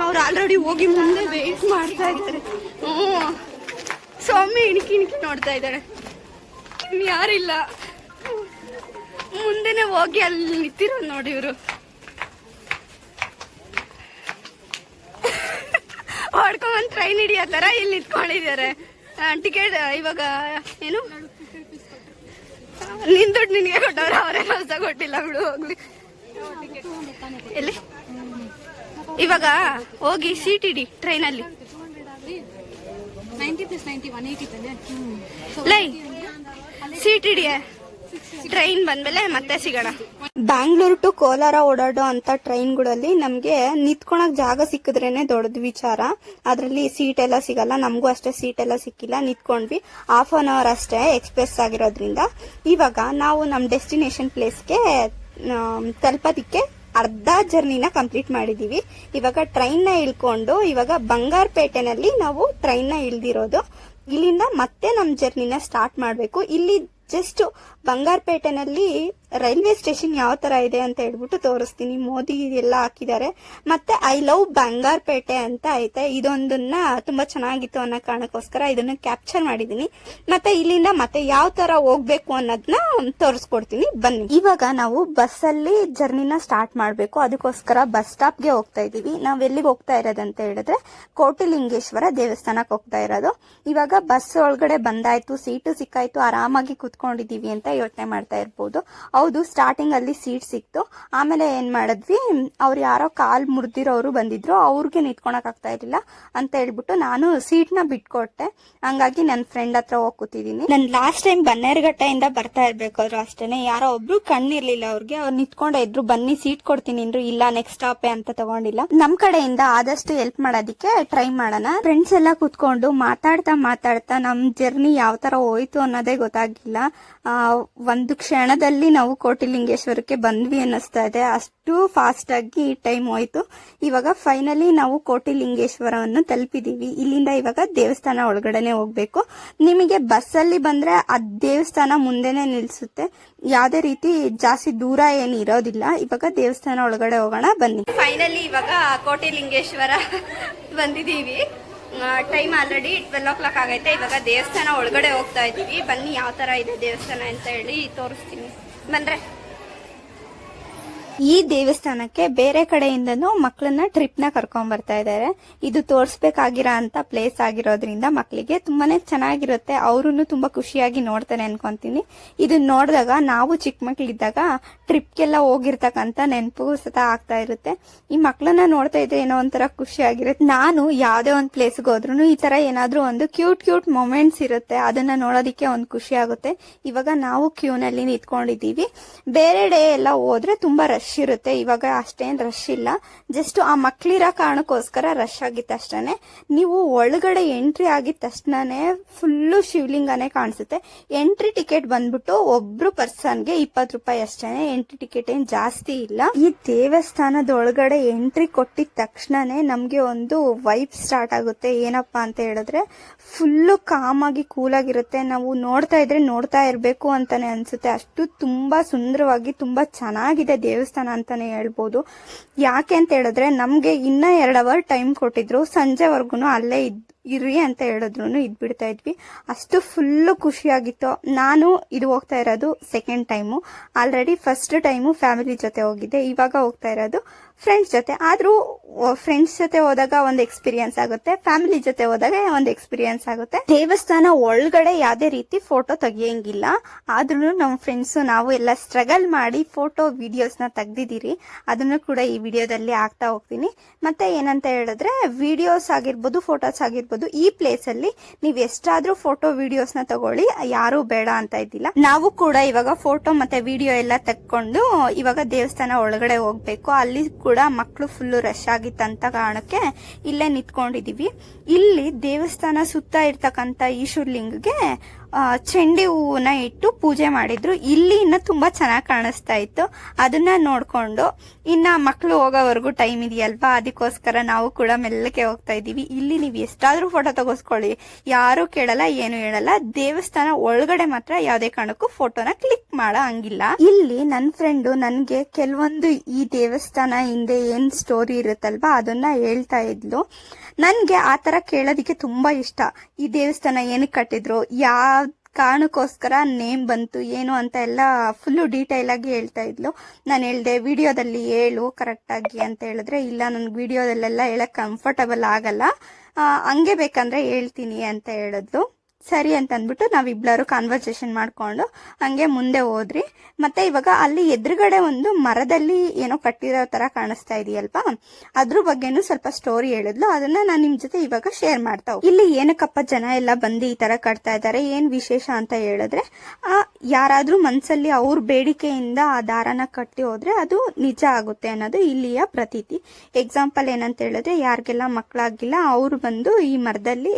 ಅವ್ರು ಆಲ್ರೆಡಿ ಹೋಗಿ ಮುಂದೆ ವೇಟ್ ಮಾಡ್ತಾ ಇದ್ದಾರೆ. ಸ್ವಾಮಿ ಇಣಿಕಿ ನೋಡ್ತಾ ಇದ್ದಾಳೆ. ಯಾರಿಲ್ಲ, ಮುಂದೆನೆ ಹೋಗಿ ಅಲ್ಲಿ ನಿಂತಿರೋ ನೋಡಿ ಇವರು. ಹೊಡ್ಕೊಂಡ್ ಟ್ರೈನ್ ಹಿಡಿಯೋ ತರ ಇಲ್ಲಿ ನಿಂತ್ಕೊಂಡಿದ್ದಾರೆ. ಟಿಕೆಟ್ ಇವಾಗ ಏನು ನಿನ್ ದುಡ್ಡು ನಿನ್ಗೆ ಕೊಟ್ಟವ್ರ, ಅವರೇನು ಹೊಸ ಕೊಟ್ಟಿಲ್ಲ ಬಿಡು, ಹೋಗ್ಲಿ. ಎಲ್ಲಿ ಇವಾಗ ಹೋಗಿ ಸೀಟ್ ಇಡಿ ಟ್ರೈನಲ್ಲಿ. 90 + 90 180 ತಾನೆ. ಲೈ ಸೀಟ್ ಇಡಿಯ, ಟ್ರೈನ್ ಬಂದ್ಮೇಲೆ ಮತ್ತೆ ಸಿಗೋಣ. ಬ್ಯಾಂಗ್ಳೂರ್ ಟು ಕೋಲಾರ ಓಡಾಡೋ ಅಂತ ಟ್ರೈನ್ಗಳಲ್ಲಿ ನಮ್ಗೆ ನಿಂತ್ಕೊಳಕ್ ಜಾಗ ಸಿಕ್ಕಿದ್ರೇನೆ ದೊಡ್ಡದ ವಿಚಾರ. ಅದ್ರಲ್ಲಿ ಸೀಟ್ ಎಲ್ಲ ಸಿಗಲ್ಲ, ನಮಗೂ ಅಷ್ಟೇ ಸೀಟ್ ಎಲ್ಲ ಸಿಕ್ಕಿಲ್ಲ. ನಿಂತ್ಕೊಂಡ್ವಿ, 1/2 ಅವರ್ ಅಷ್ಟೇ ಎಕ್ಸ್ಪ್ರೆಸ್ ಆಗಿರೋದ್ರಿಂದ. ಇವಾಗ ನಾವು ನಮ್ ಡೆಸ್ಟಿನೇಷನ್ ಪ್ಲೇಸ್ಗೆ ತಲುಪೋದಿಕ್ಕೆ ಅರ್ಧ ಜರ್ನಿನ ಕಂಪ್ಲೀಟ್ ಮಾಡಿದೀವಿ. ಇವಾಗ ಟ್ರೈನ್ ನ ಇಳ್ಕೊಂಡು ಇವಾಗ ಬಂಗಾರಪೇಟೆನಲ್ಲಿ ನಾವು ಟ್ರೈನ್ ನ ಇಳ್ದಿರೋದು. ಇಲ್ಲಿಂದ ಮತ್ತೆ ನಮ್ ಜರ್ನಿನ ಸ್ಟಾರ್ಟ್ ಮಾಡ್ಬೇಕು. ಇಲ್ಲಿ ಜಸ್ಟ್ ಬಂಗಾರಪೇಟೆನಲ್ಲಿ ರೈಲ್ವೆ ಸ್ಟೇಷನ್ ಯಾವ ತರ ಇದೆ ಅಂತ ಹೇಳ್ಬಿಟ್ಟು ತೋರಿಸ್ತೀನಿ. ಮೋದಿ ಎಲ್ಲ ಹಾಕಿದ್ದಾರೆ. ಮತ್ತೆ ಐ ಲವ್ ಬಂಗಾರಪೇಟೆ ಅಂತ ಐತೆ. ಇದೊಂದನ್ನ ತುಂಬಾ ಚೆನ್ನಾಗಿತ್ತು ಅನ್ನೋ ಕಾರಣಕ್ಕೋಸ್ಕರ ಇದನ್ನ ಕ್ಯಾಪ್ಚರ್ ಮಾಡಿದೀನಿ. ಮತ್ತೆ ಇಲ್ಲಿಂದ ಮತ್ತೆ ಯಾವ ತರ ಹೋಗ್ಬೇಕು ಅನ್ನೋದನ್ನ ತೋರಿಸ್ಕೊಡ್ತೀನಿ, ಬನ್ನಿ. ಇವಾಗ ನಾವು ಬಸ್ ಅಲ್ಲಿ ಜರ್ನಿನ ಸ್ಟಾರ್ಟ್ ಮಾಡ್ಬೇಕು. ಅದಕ್ಕೋಸ್ಕರ ಬಸ್ ಸ್ಟಾಪ್ ಗೆ ಹೋಗ್ತಾ ಇದೀವಿ. ನಾವ್ ಎಲ್ಲಿಗೆ ಹೋಗ್ತಾ ಇರೋದಂತ ಹೇಳಿದ್ರೆ ಕೋಟಿಲಿಂಗೇಶ್ವರ ದೇವಸ್ಥಾನಕ್ಕೆ ಹೋಗ್ತಾ ಇರೋದು. ಇವಾಗ ಬಸ್ ಒಳಗಡೆ ಬಂದಾಯ್ತು, ಸೀಟು ಸಿಕ್ಕಾಯ್ತು, ಆರಾಮಾಗಿ ಕುತ್ಕೊಂಡಿದೀವಿ ಅಂತ ಯೋಚನೆ ಮಾಡ್ತಾ ಇರ್ಬೋದು. ಹೌದು, ಸ್ಟಾರ್ಟಿಂಗ್ ಅಲ್ಲಿ ಸೀಟ್ ಸಿಕ್ತು. ಆಮೇಲೆ ಏನ್ ಮಾಡಿದ್ವಿ, ಅವ್ರು ಯಾರೋ ಕಾಲ್ ಮುರಿದಿರೋರು ಬಂದಿದ್ರು, ಅವ್ರಿಗೆ ನಿಂತ್ಕೊಳಕ್ ಆಗ್ತಾ ಇರ್ಲಿಲ್ಲ ಅಂತ ಹೇಳ್ಬಿಟ್ಟು ನಾನು ಸೀಟ್ ನ ಬಿಟ್ಕೊಟ್ಟೆ. ಹಂಗಾಗಿ ನನ್ನ ಫ್ರೆಂಡ್ ಹತ್ರ ಹೋಗಿ ಕೂತಿದೀನಿ. ನನ್ ಲಾಸ್ಟ್ ಟೈಮ್ ಬನ್ನೇರುಘಟ್ಟೆಯಿಂದ ಬರ್ತಾ ಇರ್ಬೇಕಾದ್ರು ಅಷ್ಟೇನೆ ಯಾರೋ ಒಬ್ರು ಕಣ್ಣಿರ್ಲಿಲ್ಲ ಅವ್ರಿಗೆ. ಅವ್ರು ನಿಂತ್ಕೊಂಡೇ ಇದ್ರು, ಬನ್ನಿ ಸೀಟ್ ಕೊಡ್ತೀನಿ ಅಂದ್ರು. ಇಲ್ಲ ನೆಕ್ಸ್ಟ್ ಸ್ಟಾಪೇ ಅಂತ ತಗೊಂಡಿಲ್ಲ. ನಮ್ ಕಡೆಯಿಂದ ಆದಷ್ಟು ಹೆಲ್ಪ್ ಮಾಡೋದಿಕ್ಕೆ ಟ್ರೈ ಮಾಡೋಣ. ಫ್ರೆಂಡ್ಸ್ ಎಲ್ಲ ಕುತ್ಕೊಂಡು ಮಾತಾಡ್ತಾ ನಮ್ ಜರ್ನಿ ಯಾವ ತರ ಹೋಯ್ತು ಅನ್ನೋದೇ ಗೊತ್ತಾಗಿಲ್ಲ. ಒಂದು ಕ್ಷಣದಲ್ಲಿ ನಾವು ಕೋಟಿಲಿಂಗೇಶ್ವರಕ್ಕೆ ಬಂದ್ವಿ ಅನ್ನಿಸ್ತಾ ಇದೆ, ಅಷ್ಟು ಫಾಸ್ಟ್ ಆಗಿ ಟೈಮ್ ಹೋಯ್ತು. ಇವಾಗ ಫೈನಲಿ ನಾವು ಕೋಟಿಲಿಂಗೇಶ್ವರವನ್ನು ತಲುಪಿದೀವಿ. ಇಲ್ಲಿಂದ ಇವಾಗ ದೇವಸ್ಥಾನ ಒಳಗಡೆನೆ ಹೋಗ್ಬೇಕು. ನಿಮಗೆ ಬಸ್ ಅಲ್ಲಿ ಬಂದ್ರೆ ಆ ದೇವಸ್ಥಾನ ಮುಂದೆನೆ ನಿಲ್ಸುತ್ತೆ, ಯಾವ್ದೇ ರೀತಿ ಜಾಸ್ತಿ ದೂರ ಏನು ಇರೋದಿಲ್ಲ. ಇವಾಗ ದೇವಸ್ಥಾನ ಒಳಗಡೆ ಹೋಗೋಣ, ಬನ್ನಿ. ಫೈನಲಿ ಇವಾಗ ಕೋಟಿಲಿಂಗೇಶ್ವರ ಬಂದಿದೀವಿ. ಟೈಮ್ ಆಲ್ರೆಡಿ 12 o'clock ಆಗೈತೆ. ಇವಾಗ ದೇವಸ್ಥಾನ ಒಳಗಡೆ ಹೋಗ್ತಾ ಇದೀವಿ. ಬನ್ನಿ ಯಾವ ತರ ಇದೆ ದೇವಸ್ಥಾನ ಅಂತ ಹೇಳಿ ತೋರಿಸ್ತೀನಿ, ಬಂದ್ರೆ. ಈ ದೇವಸ್ಥಾನಕ್ಕೆ ಬೇರೆ ಕಡೆಯಿಂದನೂ ಮಕ್ಕಳನ್ನ ಟ್ರಿಪ್ ನ ಕರ್ಕೊಂಡ್ ಬರ್ತಾ ಇದ್ದಾರೆ. ಇದು ತೋರ್ಸ್ಬೇಕಾಗಿರೋ ಅಂತ ಪ್ಲೇಸ್ ಆಗಿರೋದ್ರಿಂದ ಮಕ್ಕಳಿಗೆ ತುಂಬಾನೇ ಚೆನ್ನಾಗಿರುತ್ತೆ. ಅವ್ರು ತುಂಬಾ ಖುಷಿಯಾಗಿ ನೋಡ್ತಾರೆ ಅನ್ಕೊಂತೀನಿ. ಇದನ್ನ ನೋಡಿದಾಗ ನಾವು ಚಿಕ್ಕ ಮಕ್ಳಿದ್ದಾಗ ಟ್ರಿಪ್ಗೆಲ್ಲ ಹೋಗಿರ್ತಕ್ಕಂತ ನೆನಪು ಸತ ಆಗ್ತಾ ಇರುತ್ತೆ. ಈ ಮಕ್ಕಳನ್ನ ನೋಡ್ತಾ ಇದ್ರೆ ಏನೋ ಒಂಥರ ಖುಷಿ ಆಗಿರುತ್ತೆ. ನಾನು ಯಾವ್ದೇ ಒಂದ್ ಪ್ಲೇಸ್ಗೆ ಹೋದ್ರು ಈ ತರ ಏನಾದ್ರೂ ಒಂದು ಕ್ಯೂಟ್ ಮೊಮೆಂಟ್ಸ್ ಇರುತ್ತೆ, ಅದನ್ನ ನೋಡೋದಿಕ್ಕೆ ಒಂದು ಖುಷಿ ಆಗುತ್ತೆ. ಇವಾಗ ನಾವು ಕ್ಯೂನಲ್ಲಿ ನಿಂತ್ಕೊಂಡಿದೀವಿ. ಬೇರೆ ಡೇ ಎಲ್ಲ ಹೋದ್ರೆ ತುಂಬಾ ರಶ್ ಇರುತ್ತೆ. ಇವಾಗ ಅಷ್ಟೇನ್ ರಶ್ ಇಲ್ಲ, ಜಸ್ಟ್ ಆ ಮಕ್ಳಿರೋ ಕಾರಣಕ್ಕೋಸ್ಕರ ರಶ್ ಆಗಿತ್ತು ಅಷ್ಟೇನೆ. ನೀವು ಒಳಗಡೆ ಎಂಟ್ರಿ ಆಗಿದ ತಕ್ಷಣನೇ ಫುಲ್ಲು ಶಿವಲಿಂಗನೇ ಕಾಣಿಸುತ್ತೆ. ಎಂಟ್ರಿ ಟಿಕೆಟ್ ಬಂದ್ಬಿಟ್ಟು ಒಬ್ರು ಪರ್ಸನ್ಗೆ 20 ರೂಪಾಯಿ ಅಷ್ಟೇನೆ. ಎಂಟ್ರಿ ಟಿಕೆಟ್ ಏನ್ ಜಾಸ್ತಿ ಇಲ್ಲ. ಈ ದೇವಸ್ಥಾನದ ಒಳಗಡೆ ಎಂಟ್ರಿ ಕೊಟ್ಟಿದ ತಕ್ಷಣನೇ ನಮ್ಗೆ ಒಂದು ವೈಬ್ ಸ್ಟಾರ್ಟ್ ಆಗುತ್ತೆ. ಏನಪ್ಪಾ ಅಂತ ಹೇಳಿದ್ರೆ ಫುಲ್ಲು ಕಾಮ್ ಆಗಿ ಕೂಲ್ ಆಗಿರುತ್ತೆ. ನಾವು ನೋಡ್ತಾ ಇದ್ರೆ ನೋಡ್ತಾ ಇರ್ಬೇಕು ಅಂತಾನೆ ಅನ್ಸುತ್ತೆ. ಅಷ್ಟು ತುಂಬಾ ಸುಂದರವಾಗಿ ತುಂಬಾ ಚೆನ್ನಾಗಿದೆ ದೇವಸ್ಥಾನ ಅಂತಾನೆ ಹೇಳ್ಬೋದು. ಯಾಕೆ ಅಂತ ಹೇಳಿದ್ರೆ ನಮ್ಗೆ ಇನ್ನ 2 ಅವರ್ ಟೈಮ್ ಕೊಟ್ಟಿದ್ರು, ಸಂಜೆವರೆಗೂ ಅಲ್ಲೇ ಇರ್ರಿ ಅಂತ ಹೇಳಿದ್ರು ಇದ್ಬಿಡ್ತಾ ಇದ್ವಿ. ಅಷ್ಟು ಫುಲ್ಲು ಖುಷಿಯಾಗಿತ್ತು. ನಾನು ಇದು ಹೋಗ್ತಾ ಇರೋದು second time. Already first time family ಜೊತೆ ಹೋಗಿದ್ದೆ, ಇವಾಗ ಹೋಗ್ತಾ ಇರೋದು ಫ್ರೆಂಡ್ಸ್ ಜೊತೆ. ಆದರೂ ಫ್ರೆಂಡ್ಸ್ ಜೊತೆ ಹೋದಾಗ ಒಂದು ಎಕ್ಸ್ಪೀರಿಯನ್ಸ್ ಆಗುತ್ತೆ, ಫ್ಯಾಮಿಲಿ ಜೊತೆ ಹೋದಾಗ ಒಂದು ಎಕ್ಸ್ಪೀರಿಯನ್ಸ್ ಆಗುತ್ತೆ. ದೇವಸ್ಥಾನ ಒಳಗಡೆ ಯಾವುದೇ ರೀತಿ ಫೋಟೋ ತೆಗಿಯಂಗಿಲ್ಲ. ಆದ್ರೂ ನಮ್ಮ ಫ್ರೆಂಡ್ಸು ನಾವು ಎಲ್ಲ ಸ್ಟ್ರಗಲ್ ಮಾಡಿ ಫೋಟೋ ವಿಡಿಯೋಸ್ನ ತೆಗ್ದಿದ್ದೀರಿ. ಅದನ್ನು ಕೂಡ ಈ ವಿಡಿಯೋದಲ್ಲಿ ಆಗ್ತಾ ಹೋಗ್ತೀನಿ. ಮತ್ತೆ ಏನಂತ ಹೇಳಿದ್ರೆ, ವಿಡಿಯೋಸ್ ಆಗಿರ್ಬೋದು, ಫೋಟೋಸ್ ಆಗಿರ್ಬೋದು, ಈ ಪ್ಲೇಸಲ್ಲಿ ನೀವು ಎಷ್ಟಾದ್ರೂ ಫೋಟೋ ವಿಡಿಯೋಸ್ನ ತಗೊಳ್ಳಿ, ಯಾರೂ ಬೇಡ ಅಂತ ಇದ್ದಿಲ್ಲ. ನಾವು ಕೂಡ ಇವಾಗ ಫೋಟೋ ಮತ್ತೆ ವಿಡಿಯೋ ಎಲ್ಲ ತೆಕ್ಕೊಂಡು ಇವಾಗ ದೇವಸ್ಥಾನ ಒಳಗಡೆ ಹೋಗ್ಬೇಕು. ಅಲ್ಲಿ ಕೂಡ ಮಕ್ಕಳು ಫುಲ್ಲು ರಶ್ ಆಗಿತ್ತಂತ ಕಾರಣಕ್ಕೆ ಇಲ್ಲೇ ನಿಂತ್ಕೊಂಡಿದೀವಿ. ಇಲ್ಲಿ ದೇವಸ್ಥಾನ ಸುತ್ತ ಇರ್ತಕ್ಕಂಥ ಈಶ್ವರಲಿಂಗಗೆ ಚೆಂಡಿ ಹೂವನ್ನ ಇಟ್ಟು ಪೂಜೆ ಮಾಡಿದ್ರು. ಇಲ್ಲಿ ಇನ್ನ ತುಂಬಾ ಚೆನ್ನಾಗಿ ಕಾಣಿಸ್ತಾ ಇತ್ತು. ಅದನ್ನ ನೋಡ್ಕೊಂಡು ಇನ್ನ ಮಕ್ಕಳು ಹೋಗೋವರೆಗೂ ಟೈಮ್ ಇದೆಯಲ್ವಾ, ಅದಕ್ಕೋಸ್ಕರ ನಾವು ಕೂಡ ಮೆಲ್ಲಕ್ಕೆ ಹೋಗ್ತಾ ಇದೀವಿ. ಇಲ್ಲಿ ನೀವು ಎಷ್ಟಾದ್ರೂ ಫೋಟೋ ತಗೋಸ್ಕೊಳ್ಳಿ, ಯಾರು ಕೇಳಲ್ಲ, ಏನು ಹೇಳಲ್ಲ. ದೇವಸ್ಥಾನ ಒಳಗಡೆ ಮಾತ್ರ ಯಾವುದೇ ಕಾರಣಕ್ಕೂ ಫೋಟೋನ ಕ್ಲಿಕ್ ಮಾಡೋ ಹಂಗಿಲ್ಲ. ಇಲ್ಲಿ ನನ್ನ ಫ್ರೆಂಡು ನನ್ಗೆ ಕೆಲವೊಂದು ಈ ದೇವಸ್ಥಾನ ಹಿಂದೆ ಏನ್ ಸ್ಟೋರಿ ಇರುತ್ತಲ್ವಾ ಅದನ್ನ ಹೇಳ್ತಾ ಇದ್ಲು. ನನ್ಗೆ ಆತರ ಕೇಳೋದಿಕ್ಕೆ ತುಂಬಾ ಇಷ್ಟ. ಈ ದೇವಸ್ಥಾನ ಏನಕ್ಕೆ ಕಟ್ಟಿದ್ರು, ಯಾವ ಕಾರಣಕ್ಕೋಸ್ಕರ ನೇಮ್ ಬಂತು, ಏನು ಅಂತ ಎಲ್ಲ ಫುಲ್ಲು ಡೀಟೇಲ್ ಆಗಿ ಹೇಳ್ತಾ ಇದ್ಲು. ನಾನು ಹೇಳ್ದೆ ವಿಡಿಯೋದಲ್ಲಿ ಹೇಳು ಕರೆಕ್ಟ್ ಆಗಿ ಅಂತ ಹೇಳಿದ್ರೆ, ಇಲ್ಲ ನನ್ಗೆ ವಿಡಿಯೋದಲ್ಲೆಲ್ಲ ಹೇಳಕ್ ಕಂಫರ್ಟಬಲ್ ಆಗಲ್ಲ, ಹಂಗೆ ಬೇಕಂದ್ರೆ ಹೇಳ್ತೀನಿ ಅಂತ ಹೇಳಿದ್ಲು. ಸರಿ ಅಂತ ಅಂದ್ಬಿಟ್ಟು ನಾವಿಬ್ಳರು ಕಾನ್ವರ್ಸೇಷನ್ ಮಾಡ್ಕೊಂಡು ಹಂಗೆ ಮುಂದೆ ಹೋದ್ರಿ. ಮತ್ತೆ ಇವಾಗ ಅಲ್ಲಿ ಎದುರುಗಡೆ ಒಂದು ಮರದಲ್ಲಿ ಏನೋ ಕಟ್ಟಿರೋ ತರ ಕಾಣಿಸ್ತಾ ಇದೆಯಲ್ವಾ, ಅದ್ರ ಬಗ್ಗೆನೂ ಸ್ವಲ್ಪ ಸ್ಟೋರಿ ಹೇಳಿದ್ಲು. ಅದನ್ನ ನಾನು ನಿಮ್ ಜೊತೆ ಇವಾಗ ಶೇರ್ ಮಾಡ್ತಾ ಹೋಗ್ತೀನಿ. ಇಲ್ಲಿ ಏನಕ್ಕಪ್ಪ ಜನ ಎಲ್ಲ ಬಂದು ಈ ತರ ಕಟ್ತಾ ಇದ್ದಾರೆ, ಏನ್ ವಿಶೇಷ ಅಂತ ಹೇಳಿದ್ರೆ, ಯಾರಾದ್ರೂ ಮನ್ಸಲ್ಲಿ ಅವ್ರ ಬೇಡಿಕೆಯಿಂದ ಆ ದಾರನ ಕಟ್ಟಿ ಹೋದ್ರೆ ಅದು ನಿಜ ಆಗುತ್ತೆ ಅನ್ನೋದು ಇಲ್ಲಿಯ ಪ್ರತೀತಿ. ಎಕ್ಸಾಂಪಲ್ ಏನಂತ ಹೇಳಿದ್ರೆ, ಯಾರಿಗೆಲ್ಲ ಮಕ್ಕಳಾಗಿಲ್ಲ ಅವ್ರು ಬಂದು ಈ ಮರದಲ್ಲಿ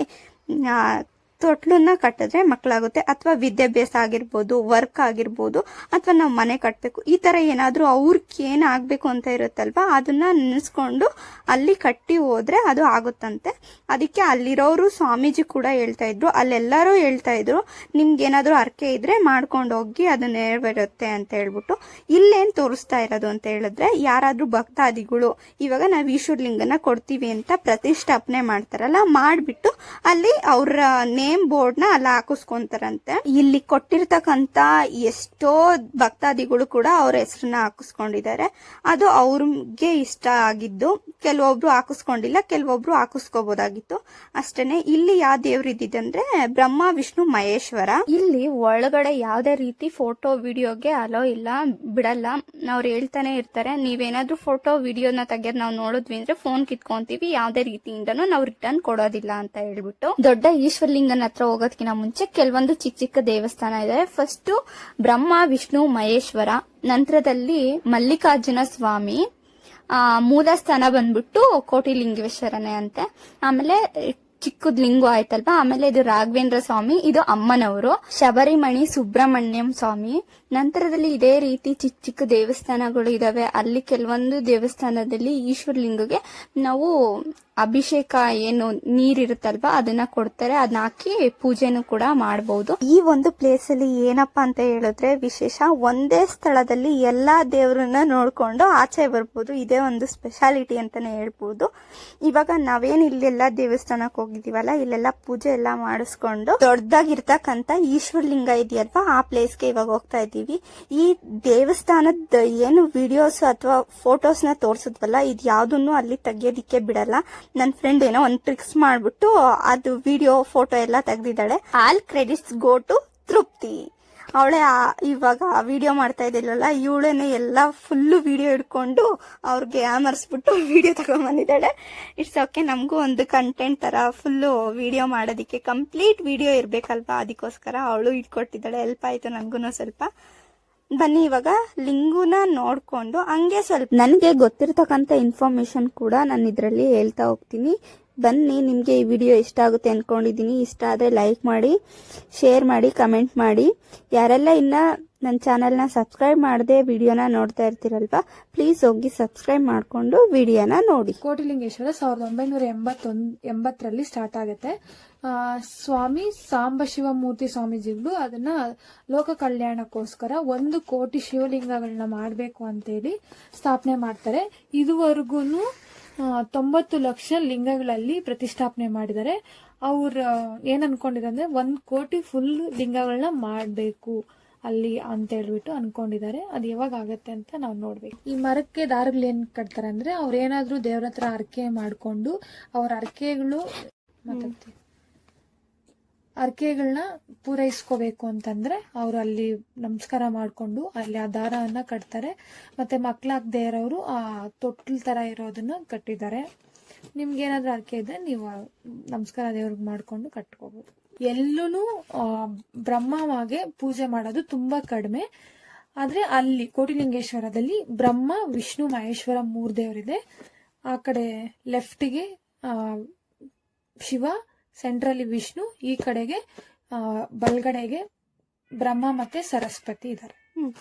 ತೊಟ್ಲನ್ನ ಕಟ್ಟಿದ್ರೆ ಮಕ್ಕಳಾಗುತ್ತೆ. ಅಥವಾ ವಿದ್ಯಾಭ್ಯಾಸ ಆಗಿರ್ಬೋದು, ವರ್ಕ್ ಆಗಿರ್ಬೋದು, ಅಥವಾ ನಾವು ಮನೆ ಕಟ್ಟಬೇಕು, ಈ ತರ ಏನಾದ್ರೂ ಅವ್ರಿಗೆ ಏನ್ ಆಗ್ಬೇಕು ಅಂತ ಇರುತ್ತಲ್ವಾ, ಅದನ್ನ ನೆನೆಸ್ಕೊಂಡು ಅಲ್ಲಿ ಕಟ್ಟಿ ಹೋದ್ರೆ ಅದು ಆಗುತ್ತಂತೆ. ಅದಕ್ಕೆ ಅಲ್ಲಿರೋರು ಸ್ವಾಮೀಜಿ ಕೂಡ ಹೇಳ್ತಾ ಇದ್ರು, ಅಲ್ಲೆಲ್ಲರೂ ಹೇಳ್ತಾ ಇದ್ರು, ನಿಮ್ಗೆ ಏನಾದ್ರು ಅರ್ಕೆ ಇದ್ರೆ ಮಾಡ್ಕೊಂಡು ಹೋಗಿ ಅದು ನೆರವೇರುತ್ತೆ ಅಂತ ಹೇಳ್ಬಿಟ್ಟು. ಇಲ್ಲೇನ್ ತೋರಿಸ್ತಾ ಇರೋದು ಅಂತ ಹೇಳಿದ್ರೆ, ಯಾರಾದ್ರೂ ಭಕ್ತಾದಿಗಳು ಇವಾಗ ನಾವು ಈಶ್ವರಲಿಂಗನ ಕೊಡ್ತೀವಿ ಅಂತ ಪ್ರತಿಷ್ಠಾಪನೆ ಮಾಡ್ತಾರಲ್ಲ, ಮಾಡ್ಬಿಟ್ಟು ಅಲ್ಲಿ ಅವ್ರ ನೇಮ್ ಬೋರ್ಡ್ ನ ಅಲ್ಲ ಹಾಕಿಸ್ಕೊಂತಾರಂತೆ. ಇಲ್ಲಿ ಕೊಟ್ಟಿರ್ತಕ್ಕಂತ ಎಷ್ಟೋ ಭಕ್ತಾದಿಗಳು ಕೂಡ ಅವ್ರ ಹೆಸರನ್ನ ಹಾಕಿಸ್ಕೊಂಡಿದ್ದಾರೆ. ಅದು ಅವ್ರಿಗೆ ಇಷ್ಟ ಆಗಿದ್ದು. ಕೆಲವೊಬ್ರು ಹಾಕಿಸ್ಕೊಂಡಿಲ್ಲ, ಕೆಲವೊಬ್ರು ಹಾಕಿಸ್ಕೋಬಹುದಾಗಿತ್ತು ಅಷ್ಟೇನೆ. ಇಲ್ಲಿ ಯಾವ ದೇವ್ರು ಇದ್ದಿದ್ದಂದ್ರೆ ಬ್ರಹ್ಮ ವಿಷ್ಣು ಮಹೇಶ್ವರ. ಇಲ್ಲಿ ಒಳಗಡೆ ಯಾವ್ದೇ ರೀತಿ ಫೋಟೋ ವಿಡಿಯೋಗೆ ಅಲೋ ಇಲ್ಲ, ಬಿಡಲ್ಲ. ಅವ್ರು ಹೇಳ್ತಾನೆ ಇರ್ತಾರೆ, ನೀವೇನಾದ್ರೂ ಫೋಟೋ ವಿಡಿಯೋನ ತೆಗೆದ್ ನಾವು ನೋಡಿದ್ವಿ ಅಂದ್ರೆ ಫೋನ್ ಕಿತ್ಕೊಂತೀವಿ, ಯಾವ್ದೇ ರೀತಿಯಿಂದನೂ ನಾವು ರಿಟರ್ನ್ ಕೊಡೋದಿಲ್ಲ ಅಂತ ಹೇಳ್ಬಿಟ್ಟು. ದೊಡ್ಡ ಈಶ್ವರಲಿಂಗನ ಹತ್ರ ಹೋಗೋದಕ್ಕಿಂತ ಮುಂಚೆ ಕೆಲವೊಂದು ಚಿಕ್ಕ ಚಿಕ್ಕ ದೇವಸ್ಥಾನ ಇದೆ. ಫಸ್ಟ್ ಬ್ರಹ್ಮ ವಿಷ್ಣು ಮಹೇಶ್ವರ, ನಂತರದಲ್ಲಿ ಮಲ್ಲಿಕಾರ್ಜುನ ಸ್ವಾಮಿ, ಮೂಲ ಸ್ಥಾನ ಬಂದ್ಬಿಟ್ಟು ಕೋಟಿಲಿಂಗೇಶ್ವರನೇ ಅಂತೆ. ಆಮೇಲೆ ಚಿಕ್ಕದ್ ಲಿಂಗು ಆಯ್ತಲ್ವಾ. ಆಮೇಲೆ ಇದು ರಾಘವೇಂದ್ರ ಸ್ವಾಮಿ, ಇದು ಅಮ್ಮನವರು. ಶಬರಿಮಣಿ ಸುಬ್ರಹ್ಮಣ್ಯಂ ಸ್ವಾಮಿ. ನಂತರದಲ್ಲಿ ಇದೇ ರೀತಿ ಚಿಕ್ಕ ಚಿಕ್ಕ ದೇವಸ್ಥಾನಗಳು ಇದಾವೆ. ಅಲ್ಲಿ ಕೆಲವೊಂದು ದೇವಸ್ಥಾನದಲ್ಲಿ ಈಶ್ವರಲಿಂಗಗೆ ನಾವು ಅಭಿಷೇಕ ಏನು ನೀರಿರುತ್ತಲ್ವಾ ಅದನ್ನ ಕೊಡ್ತಾರೆ, ಅದನ್ನ ಹಾಕಿ ಪೂಜೆನೂ ಕೂಡ ಮಾಡಬಹುದು. ಈ ಒಂದು ಪ್ಲೇಸ್ ಅಲ್ಲಿ ಏನಪ್ಪಾ ಅಂತ ಹೇಳಿದ್ರೆ ವಿಶೇಷ, ಒಂದೇ ಸ್ಥಳದಲ್ಲಿ ಎಲ್ಲಾ ದೇವ್ರನ್ನ ನೋಡ್ಕೊಂಡು ಆಚೆ ಬರ್ಬೋದು. ಇದೇ ಒಂದು ಸ್ಪೆಷಾಲಿಟಿ ಅಂತಾನೆ ಹೇಳ್ಬೋದು. ಇವಾಗ ನಾವೇನ್ ಇಲ್ಲೆಲ್ಲಾ ದೇವಸ್ಥಾನಕ್ಕೆ ಹೋಗಿದೀವಲ್ಲ, ಇಲ್ಲೆಲ್ಲಾ ಪೂಜೆ ಎಲ್ಲಾ ಮಾಡಿಸ್ಕೊಂಡು ದೊಡ್ಡದಾಗಿರ್ತಕ್ಕಂತ ಈಶ್ವರಲಿಂಗ ಇದೆಯಲ್ವಾ, ಆ ಪ್ಲೇಸ್ಗೆ ಇವಾಗ ಹೋಗ್ತಾ ಇದ್ದೀವಿ. ಈ ದೇವಸ್ಥಾನದ ಏನು ವಿಡಿಯೋಸ್ ಅಥವಾ ಫೋಟೋಸ್ ನ ತೋರ್ಸಿದ್ವಲ್ಲ, ಇದು ಯಾವ್ದನ್ನು ಅಲ್ಲಿ ತೆಗಿಯೋದಿಕ್ಕೆ ಬಿಡಲ್ಲ. ನನ್ನ ಫ್ರೆಂಡ್ ಏನೋ ಒಂದು ಟ್ರಿಕ್ಸ್ ಮಾಡ್ಬಿಟ್ಟು ಅದು ವಿಡಿಯೋ ಫೋಟೋ ಎಲ್ಲ ತೆಗ್ದಿದ್ದಾಳೆ. ಆಲ್ ಕ್ರೆಡಿಟ್ಸ್ ಗೋ ಟು ತೃಪ್ತಿ. ಅವಳೇ ಇವಾಗ ವಿಡಿಯೋ ಮಾಡ್ತಾ ಇದ್ದಿಲ್ಲಲ್ಲ, ಇವಳೇನೆ ಎಲ್ಲ ಫುಲ್ಲು ವಿಡಿಯೋ ಹಿಡ್ಕೊಂಡು ಅವ್ರಿಗೆ ಆಮರ್ಸ್ಬಿಟ್ಟು ವಿಡಿಯೋ ತಗೊಂಡ್ಬಂದಿದ್ದಾಳೆ. ಇಟ್ಸ್ ಓಕೆ, ನಮಗೂ ಒಂದು ಕಂಟೆಂಟ್ ತರ ಫುಲ್ಲು ವಿಡಿಯೋ ಮಾಡೋದಿಕ್ಕೆ ಕಂಪ್ಲೀಟ್ ವಿಡಿಯೋ ಇರ್ಬೇಕಲ್ವಾ, ಅದಕ್ಕೋಸ್ಕರ ಅವಳು ಇಟ್ಕೊಟ್ಟಿದ್ದಾಳೆ. ಹೆಲ್ಪ್ ಆಯ್ತು ನನಗೂ ಸ್ವಲ್ಪ. ಬನ್ನಿ ಇವಾಗ ಲಿಂಗುನ ನೋಡ್ಕೊಂಡು ಹಂಗೆ ಸ್ವಲ್ಪ ನನಗೆ ಗೊತ್ತಿರತಕ್ಕಂತ ಇನ್ಫಾರ್ಮೇಶನ್ ಕೂಡ ನಾನು ಇದರಲ್ಲಿ ಹೇಳ್ತಾ ಹೋಗ್ತೀನಿ. ಬನ್ನಿ, ನಿಮಗೆ ಈ ವಿಡಿಯೋ ಇಷ್ಟ ಆಗುತ್ತೆ ಅನ್ಕೊಂಡಿದ್ದೀನಿ. ಇಷ್ಟ ಆದರೆ ಲೈಕ್ ಮಾಡಿ, ಶೇರ್ ಮಾಡಿ, ಕಮೆಂಟ್ ಮಾಡಿ. ಯಾರೆಲ್ಲ ಇನ್ನ ನನ್ನ ಚಾನಲ್ನ ಸಬ್ಸ್ಕ್ರೈಬ್ ಮಾಡದೆ ವಿಡಿಯೋನ ನೋಡ್ತಾ ಇರ್ತೀರಲ್ವಾ, ಪ್ಲೀಸ್ ಹೋಗಿ ಸಬ್ಸ್ಕ್ರೈಬ್ ಮಾಡಿಕೊಂಡು ವಿಡಿಯೋನ ನೋಡಿ. ಕೋಟಿಲಿಂಗೇಶ್ವರ 1980ರಲ್ಲಿ ಸ್ಟಾರ್ಟ್ ಆಗುತ್ತೆ. ಸ್ವಾಮಿ ಸಾಂಬ ಶಿವಮೂರ್ತಿ ಸ್ವಾಮೀಜಿಗಳು ಅದನ್ನ ಲೋಕ ಕಲ್ಯಾಣಕ್ಕೋಸ್ಕರ 1 ಕೋಟಿ ಶಿವಲಿಂಗಗಳನ್ನ ಮಾಡಬೇಕು ಅಂತೇಳಿ ಸ್ಥಾಪನೆ ಮಾಡ್ತಾರೆ. ಇದುವರೆಗೂ 90 ಲಕ್ಷ ಲಿಂಗಗಳಲ್ಲಿ ಪ್ರತಿಷ್ಠಾಪನೆ ಮಾಡಿದ್ದಾರೆ. ಅವ್ರ ಏನ್ ಅನ್ಕೊಂಡಿರಂದ್ರೆ 1 ಕೋಟಿ ಫುಲ್ ಲಿಂಗಗಳನ್ನ ಮಾಡ್ಬೇಕು ಅಲ್ಲಿ ಅಂತ ಹೇಳ್ಬಿಟ್ಟು ಅನ್ಕೊಂಡಿದ್ದಾರೆ. ಅದು ಯಾವಾಗ ಆಗತ್ತೆ ಅಂತ ನಾವು ನೋಡ್ಬೇಕು. ಈ ಮರಕ್ಕೆ ದಾರಗಳು ಏನ್ ಕಟ್ತಾರೆ ಅಂದ್ರೆ ಅವ್ರ ಏನಾದ್ರೂ ದೇವ್ರ ಹತ್ರ ಅರ್ಕೆ ಮಾಡ್ಕೊಂಡು ಅವ್ರ ಅರ್ಕೆಗಳನ್ನ ಪೂರೈಸ್ಕೋಬೇಕು ಅಂತಂದ್ರೆ ಅವ್ರು ಅಲ್ಲಿ ನಮಸ್ಕಾರ ಮಾಡ್ಕೊಂಡು ಅಲ್ಲಿ ಆ ದಾರವನ್ನ ಕಟ್ತಾರೆ. ಮತ್ತೆ ಮಕ್ಳಾಗದೇ ಇರೋರು ಆ ತೊಟ್ಲ್ ತರ ಇರೋದನ್ನ ಕಟ್ಟಿದ್ದಾರೆ. ನಿಮ್ಗೆ ಏನಾದ್ರೂ ಅರ್ಕೆ ಇದ್ರೆ ನೀವು ನಮಸ್ಕಾರ ದೇವ್ರಿಗೆ ಮಾಡ್ಕೊಂಡು ಕಟ್ಕೋಬಹುದು. ಎಲ್ಲೂ ಬ್ರಹ್ಮವಾಗೆ ಪೂಜೆ ಮಾಡೋದು ತುಂಬಾ ಕಡಿಮೆ. ಆದ್ರೆ ಅಲ್ಲಿ ಕೋಟಿಲಿಂಗೇಶ್ವರದಲ್ಲಿ ಬ್ರಹ್ಮ, ವಿಷ್ಣು, ಮಹೇಶ್ವರ 3 ದೇವರಿದೆ. ಆ ಕಡೆ ಲೆಫ್ಟ್ಗೆ ಶಿವ, ಸೆಂಟ್ರಲ್ಲಿ ವಿಷ್ಣು, ಈ ಕಡೆಗೆ ಬಲ್ಗಡೆಗೆ ಬ್ರಹ್ಮ ಮತ್ತೆ ಸರಸ್ವತಿ ಇದ್ದಾರೆ.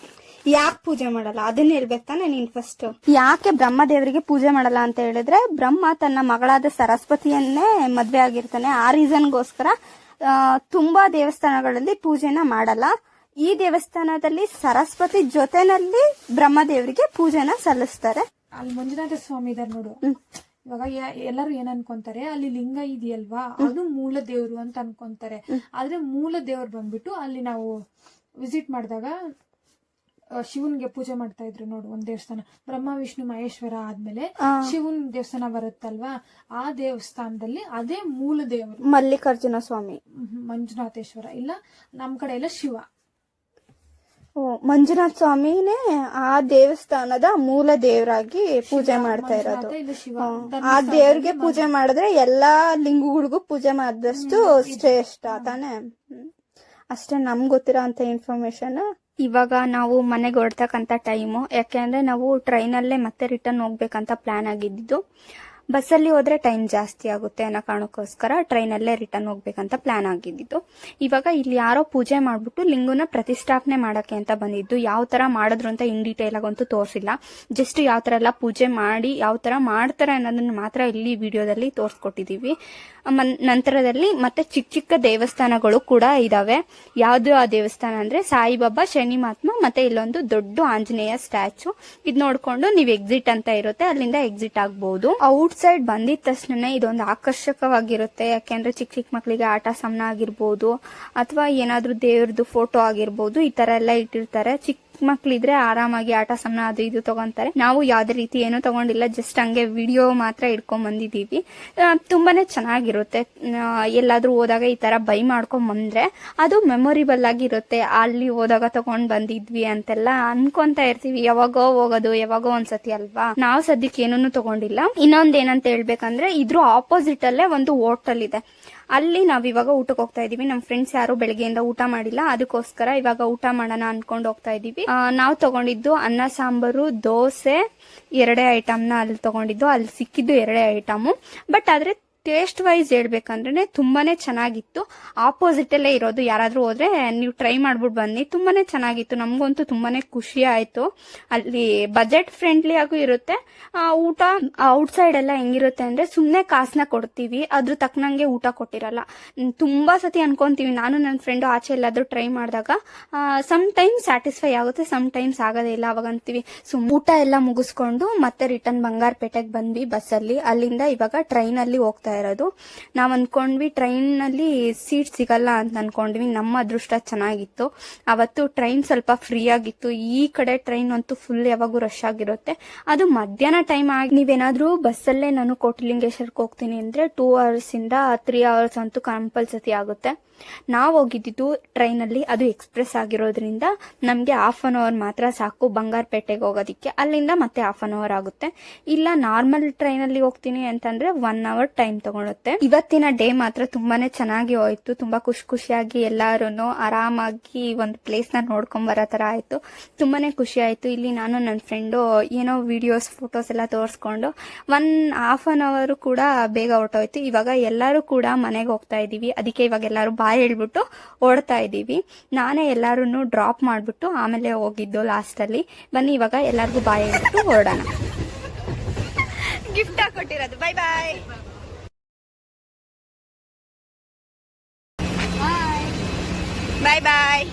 ಯಾಕೆ ಪೂಜೆ ಮಾಡಲ್ಲ ಅದನ್ನ ಹೇಳ್ಬೇಕು ತಾನೆ ನೀನ್ ಫಸ್ಟ್. ಯಾಕೆ ಬ್ರಹ್ಮ ದೇವರಿಗೆ ಪೂಜೆ ಮಾಡಲ್ಲ ಅಂತ ಹೇಳಿದ್ರೆ, ಬ್ರಹ್ಮ ತನ್ನ ಮಗಳಾದ ಸರಸ್ವತಿಯನ್ನೇ ಮದ್ವೆ ಆಗಿರ್ತಾನೆ. ಆ ರೀಸನ್ಗೋಸ್ಕರ ತುಂಬಾ ದೇವಸ್ಥಾನಗಳಲ್ಲಿ ಪೂಜೆನ ಮಾಡಲ್ಲ. ಈ ದೇವಸ್ಥಾನದಲ್ಲಿ ಸರಸ್ವತಿ ಜೊತೆನಲ್ಲಿ ಬ್ರಹ್ಮ ದೇವರಿಗೆ ಪೂಜೆನ ಸಲ್ಲಿಸ್ತಾರೆ. ಅಲ್ಲಿ ಮಂಜುನಾಥ ಸ್ವಾಮಿ ಇದಾರೆ ನೋಡು. ಇವಾಗ ಎಲ್ಲರೂ ಏನ್ ಅನ್ಕೊಂತಾರೆ, ಅಲ್ಲಿ ಲಿಂಗ ಇದೆಯಲ್ವಾ ಅದು ಮೂಲ ದೇವ್ರು ಅಂತ ಅನ್ಕೊಂತಾರೆ. ಆದ್ರೆ ಮೂಲ ದೇವ್ರು ಬಂದ್ಬಿಟ್ಟು ಅಲ್ಲಿ ನಾವು ವಿಸಿಟ್ ಮಾಡಿದಾಗ ಶಿವನ್ಗೆ ಪೂಜೆ ಮಾಡ್ತಾ ಇದ್ರು ನೋಡು. ಒಂದ್ ದೇವಸ್ಥಾನ ಬ್ರಹ್ಮ, ವಿಷ್ಣು, ಮಹೇಶ್ವರ ಆದ್ಮೇಲೆ ಶಿವನ್ ದೇವಸ್ಥಾನ ಬರುತ್ತಲ್ವಾ, ಆ ದೇವಸ್ಥಾನದಲ್ಲಿ ಅದೇ ಮೂಲ ದೇವರು ಮಲ್ಲಿಕಾರ್ಜುನ ಸ್ವಾಮಿ, ಮಂಜುನಾಥೇಶ್ವರ ಇಲ್ಲ, ನಮ್ ಕಡೆ ಎಲ್ಲ ಶಿವ. ಮಂಜುನಾಥ ಸ್ವಾಮಿನೇ ಆ ದೇವಸ್ಥಾನದ ಮೂಲ ದೇವರಾಗಿ ಪೂಜೆ ಮಾಡ್ತಾ ಇರೋದು. ಆ ದೇವ್ರಿಗೆ ಪೂಜೆ ಮಾಡಿದ್ರೆ ಎಲ್ಲಾ ಲಿಂಗಗಳಿಗೂ ಪೂಜೆ ಮಾಡಿದಷ್ಟು ಶ್ರೇಷ್ಠ ತಾನೆ. ಅಷ್ಟೇ ನಮ್ಗೆ ಗೊತ್ತಿರೋ ಅಂತ ಇನ್ಫಾರ್ಮೇಶನ್. ಇವಾಗ ನಾವು ಮನೆಗೆ ಹೊರಡ್ತಕ್ಕಂಥ ಟೈಮು, ಯಾಕೆಂದ್ರೆ ನಾವು ಟ್ರೈನಲ್ಲೇ ಮತ್ತೆ ರಿಟರ್ನ್ ಹೋಗ್ಬೇಕಂತ ಪ್ಲಾನ್ ಆಗಿದ್ದು. ಬಸ್ಸಲ್ಲಿ ಹೋದ್ರೆ ಟೈಮ್ ಜಾಸ್ತಿ ಆಗುತ್ತೆ ಅನ್ನೋ ಕಾರಣಕ್ಕೋಸ್ಕರ ಟ್ರೈನಲ್ಲೇ ರಿಟರ್ನ್ ಹೋಗ್ಬೇಕಂತ ಪ್ಲಾನ್ ಆಗಿದ್ದು. ಇವಾಗ ಇಲ್ಲಿ ಯಾರೋ ಪೂಜೆ ಮಾಡ್ಬಿಟ್ಟು ಲಿಂಗನ ಪ್ರತಿಷ್ಠಾಪನೆ ಮಾಡಕ್ಕೆ ಅಂತ ಬಂದಿದ್ದು. ಯಾವ ತರ ಮಾಡಿದ್ರು ಅಂತ ಇನ್ ಡೀಟೇಲ್ ಆಗಂತೂ ತೋರಿಸಿಲ್ಲ. ಜಸ್ಟ್ ಯಾವ ತರ ಎಲ್ಲ ಪೂಜೆ ಮಾಡಿ ಯಾವ ತರ ಮಾಡ್ತಾರೆ ಅನ್ನೋದನ್ನ ಮಾತ್ರ ಇಲ್ಲಿ ವಿಡಿಯೋದಲ್ಲಿ ತೋರಿಸ್ಕೊಟ್ಟಿದೀವಿ. ನಂತರದಲ್ಲಿ ಮತ್ತೆ ಚಿಕ್ಕ ಚಿಕ್ಕ ದೇವಸ್ಥಾನಗಳು ಕೂಡ ಇದಾವೆ. ಯಾವ್ದು ಆ ದೇವಸ್ಥಾನ ಅಂದ್ರೆ ಸಾಯಿಬಾಬಾ, ಶನಿ ಮಹಾತ್ಮ, ಮತ್ತೆ ಇಲ್ಲೊಂದು ದೊಡ್ಡ ಆಂಜನೇಯ ಸ್ಟ್ಯಾಚು. ಇದ್ ನೋಡ್ಕೊಂಡು ನೀವ್ ಎಕ್ಸಿಟ್ ಅಂತ ಇರುತ್ತೆ, ಅಲ್ಲಿಂದ ಎಕ್ಸಿಟ್ ಆಗ್ಬಹುದು. ಔಟ್ ಸೈಡ್ ಬಂದಿದ ತಕ್ಷಣ ಇದೊಂದು ಆಕರ್ಷಕವಾಗಿರುತ್ತೆ. ಯಾಕೆಂದ್ರೆ ಚಿಕ್ಕ ಚಿಕ್ಕ ಮಕ್ಕಳಿಗೆ ಆಟ ಸಾಮಾನು ಆಗಿರ್ಬೋದು, ಅಥವಾ ಏನಾದ್ರೂ ದೇವ್ರದ್ದು ಫೋಟೋ ಆಗಿರ್ಬೋದು, ಈ ತರ ಎಲ್ಲ ಇಟ್ಟಿರ್ತಾರೆ. ಚಿಕ್ಕ ಮಕ್ಳಿದ್ರೆ ಆರಾಮಾಗಿ ಆಟ ಸಾಮಾನು ಅದು ಇದು ತಗೊಂತಾರೆ. ನಾವು ಯಾವ್ದೇ ರೀತಿ ಏನೂ ತಗೊಂಡಿಲ್ಲ, ಜಸ್ಟ್ ಹಂಗೆ ವಿಡಿಯೋ ಮಾತ್ರ ಇಟ್ಕೊಂಡ್ ಬಂದಿದೀವಿ. ತುಂಬಾನೇ ಚೆನ್ನಾಗಿರುತ್ತೆ. ಎಲ್ಲಾದ್ರೂ ಹೋದಾಗ ಈ ತರ ಬೈ ಮಾಡ್ಕೊಂಡ್ ಬಂದ್ರೆ ಅದು ಮೆಮೊರಿಬಲ್ ಆಗಿರುತ್ತೆ. ಅಲ್ಲಿ ಹೋದಾಗ ತಗೊಂಡ್ ಬಂದಿದ್ವಿ ಅಂತೆಲ್ಲ ಅನ್ಕೊಂತ ಇರ್ತೀವಿ. ಯಾವಾಗೋ ಹೋಗೋದು, ಯಾವಾಗೋ ಒಂದ್ಸತಿ ಅಲ್ವಾ. ನಾವು ಸದ್ಯಕ್ಕೆ ಏನೂ ತಗೊಂಡಿಲ್ಲ. ಇನ್ನೊಂದ್ ಏನಂತ ಹೇಳ್ಬೇಕಂದ್ರೆ, ಇದ್ರ ಆಪೋಸಿಟ್ ಅಲ್ಲೇ ಒಂದು ಹೋಟೆಲ್ ಇದೆ. ಅಲ್ಲಿ ನಾವ್ ಇವಾಗ ಊಟಕ್ಕೆ ಹೋಗ್ತಾ ಇದೀವಿ. ನಮ್ ಫ್ರೆಂಡ್ಸ್ ಯಾರು ಬೆಳಗ್ಗೆಯಿಂದ ಊಟ ಮಾಡಿಲ್ಲ, ಅದಕ್ಕೋಸ್ಕರ ಇವಾಗ ಊಟ ಮಾಡೋಣ ಅನ್ಕೊಂಡು ಹೋಗ್ತಾ ಇದೀವಿ. ನಾವು ತಗೊಂಡಿದ್ದು ಅನ್ನ ಸಾಂಬಾರು, ದೋಸೆ, 2 ಐಟಮ್ನ ಅಲ್ಲಿ ತಗೊಂಡಿದ್ದು. ಅಲ್ಲಿ ಸಿಕ್ಕಿದ್ದು 2 ಐಟಮು. ಬಟ್ ಆದ್ರೆ ಟೇಸ್ಟ್ ವೈಸ್ ಹೇಳ್ಬೇಕಂದ್ರೆ ತುಂಬಾನೇ ಚೆನ್ನಾಗಿತ್ತು. ಆಪೋಸಿಟ್ ಅಲ್ಲೇ ಇರೋದು. ಯಾರಾದ್ರೂ ಹೋದ್ರೆ ನೀವು ಟ್ರೈ ಮಾಡ್ಬಿಟ್ಟು ಬನ್ನಿ, ತುಂಬಾನೇ ಚೆನ್ನಾಗಿತ್ತು. ನಮ್ಗಂತೂ ತುಂಬಾನೇ ಖುಷಿ ಆಯ್ತು. ಅಲ್ಲಿ ಬಜೆಟ್ ಫ್ರೆಂಡ್ಲಿ ಆಗೂ ಇರುತ್ತೆ. ಊಟ ಔಟ್ ಸೈಡ್ ಎಲ್ಲ ಹೆಂಗಿರುತ್ತೆ ಅಂದ್ರೆ ಸುಮ್ನೆ ಕಾಸನ್ನ ಕೊಡ್ತೀವಿ, ಅದ್ರ ತಕ್ಕನಂಗೆ ಊಟ ಕೊಟ್ಟಿರಲ್ಲ. ತುಂಬಾ ಸತಿ ಅನ್ಕೊಂತೀವಿ, ನಾನು ನನ್ನ ಫ್ರೆಂಡು ಆಚೆ ಎಲ್ಲಾದ್ರೂ ಟ್ರೈ ಮಾಡಿದಾಗ ಸಮ್ ಟೈಮ್ಸ್ ಸ್ಯಾಟಿಸ್ಫೈ ಆಗುತ್ತೆ, ಸಮ್ ಟೈಮ್ಸ್ ಆಗೋದೇ ಇಲ್ಲ. ಅವಾಗ ಅಂತೀವಿ ಊಟ ಎಲ್ಲ ಮುಗಿಸ್ಕೊಂಡು ಮತ್ತೆ ರಿಟರ್ನ್ ಬಂಗಾರಪೇಟೆಗೆ ಬಂದ್ವಿ ಬಸ್ಸಲ್ಲಿ. ಅಲ್ಲಿಂದ ಇವಾಗ ಟ್ರೈನ್ ಅಲ್ಲಿ ಹೋಗ್ತಾ ಇರೋದು. ನಾವ್ ಅನ್ಕೊಂಡ್ವಿ ಟ್ರೈನ್ ನಲ್ಲಿ ಸೀಟ್ ಸಿಗಲ್ಲ ಅಂತ ಅನ್ಕೊಂಡ್ವಿ. ನಮ್ಮ ಅದೃಷ್ಟ ಚೆನ್ನಾಗಿತ್ತು, ಅವತ್ತು ಟ್ರೈನ್ ಸ್ವಲ್ಪ ಫ್ರೀ ಆಗಿತ್ತು. ಈ ಕಡೆ ಟ್ರೈನ್ ಅಂತೂ ಫುಲ್ ಯಾವಾಗೂ ರಶ್ ಆಗಿರುತ್ತೆ. ಅದು ಮಧ್ಯಾಹ್ನ ಟೈಮ್ ಆಗಿ ನೀವೇನಾದ್ರೂ ಬಸ್ಸಲ್ಲೇ ನಾನು ಕೋಟಿಲಿಂಗೇಶ್ವರಕ್ಕೆ ಹೋಗ್ತೀನಿ ಅಂದ್ರೆ 2 hours ಇಂದ 3 hours ಅಂತೂ ಕಂಪಲ್ಸರಿ ಆಗುತ್ತೆ. ನಾವು ಹೋಗಿದ್ದು ಟ್ರೈನ್ ಅಲ್ಲಿ, ಅದು ಎಕ್ಸ್ಪ್ರೆಸ್ ಆಗಿರೋದ್ರಿಂದ ನಮ್ಗೆ 1/2 hour ಮಾತ್ರ ಸಾಕು ಬಂಗಾರಪೇಟೆಗೆ ಹೋಗೋದಿಕ್ಕೆ. ಅಲ್ಲಿಂದ ಮತ್ತೆ 1/2 hour ಆಗುತ್ತೆ. ಇಲ್ಲ ನಾರ್ಮಲ್ ಟ್ರೈನ್ ಅಲ್ಲಿ ಹೋಗ್ತೀನಿ ಅಂತಂದ್ರೆ 1 hour ಟೈಮ್ ತಗೊಳುತ್ತೆ. ಇವತ್ತಿನ ಡೇ ಮಾತ್ರ ತುಂಬಾನೇ ಚೆನ್ನಾಗಿ ಹೋಯ್ತು. ತುಂಬಾ ಖುಷಿಯಾಗಿ ಎಲ್ಲಾರು ಆರಾಮಾಗಿ ಒಂದು ಪ್ಲೇಸ್ ನ ನೋಡ್ಕೊಂಡ್ ಬರೋ ತರ ಆಯ್ತು. ತುಂಬಾನೇ ಖುಷಿ ಆಯ್ತು. ಇಲ್ಲಿ ನಾನು ನನ್ನ ಫ್ರೆಂಡು ಏನೋ ವಿಡಿಯೋಸ್ ಫೋಟೋಸ್ ಎಲ್ಲ ತೋರಿಸ್ಕೊಂಡು 1/2 hour ಕೂಡ ಬೇಗ ಹೊರಟೋಯ್ತು. ಇವಾಗ ಎಲ್ಲರೂ ಕೂಡ ಮನೆಗೆ ಹೋಗ್ತಾ ಇದೀವಿ. ಅದಕ್ಕೆ ಇವಾಗ ಎಲ್ಲಾರು ಹೇಳ್ಬಿಟ್ಟು ಓಡ್ತಾ ಇದೀವಿ. ನಾನೇ ಎಲ್ಲಾರು ಡ್ರಾಪ್ ಮಾಡ್ಬಿಟ್ಟು ಆಮೇಲೆ ಹೋಗಿದ್ದು ಲಾಸ್ಟ್ ಅಲ್ಲಿ. ಬನ್ನಿ ಇವಾಗ ಎಲ್ಲಾರ್ಗು ಬಾಯ್ ಹೇಳ್ಬಿಟ್ಟು ಹೊರಡೋಣ. ಗಿಫ್ಟ್ ಕೊಟ್ಟಿರೋದು. Bye bye. Bye bye.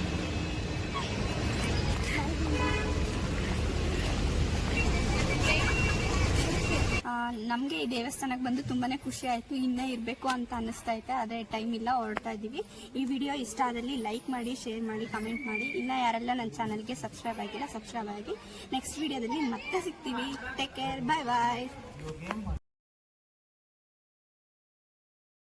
ನಮಗೆ ಈ ದೇವಸ್ಥಾನಕ್ಕೆ ಬಂದು ತುಂಬಾ ಖುಷಿ ಆಯಿತು. ಇನ್ನೂ ಇರಬೇಕು ಅಂತ ಅನ್ನಿಸ್ತಾ ಐತೆ, ಆದರೆ ಟೈಮ್ ಇಲ್ಲ, ಹೊರಡ್ತಾ ಇದ್ದೀವಿ. ಈ ವಿಡಿಯೋ ಇಷ್ಟ ಆದಲ್ಲಿ ಲೈಕ್ ಮಾಡಿ, ಶೇರ್ ಮಾಡಿ, ಕಮೆಂಟ್ ಮಾಡಿ. ಇನ್ನೂ ಯಾರೆಲ್ಲ ನನ್ನ ಚಾನಲ್ಗೆ ಸಬ್ಸ್ಕ್ರೈಬ್ ಆಗಿಲ್ಲ ಸಬ್ಸ್ಕ್ರೈಬ್ ಆಗಿ. ನೆಕ್ಸ್ಟ್ ವಿಡಿಯೋದಲ್ಲಿ ಮತ್ತೆ ಸಿಗ್ತೀವಿ. ಟೇಕ್ ಕೇರ್, ಬಾಯ್ ಬಾಯ್.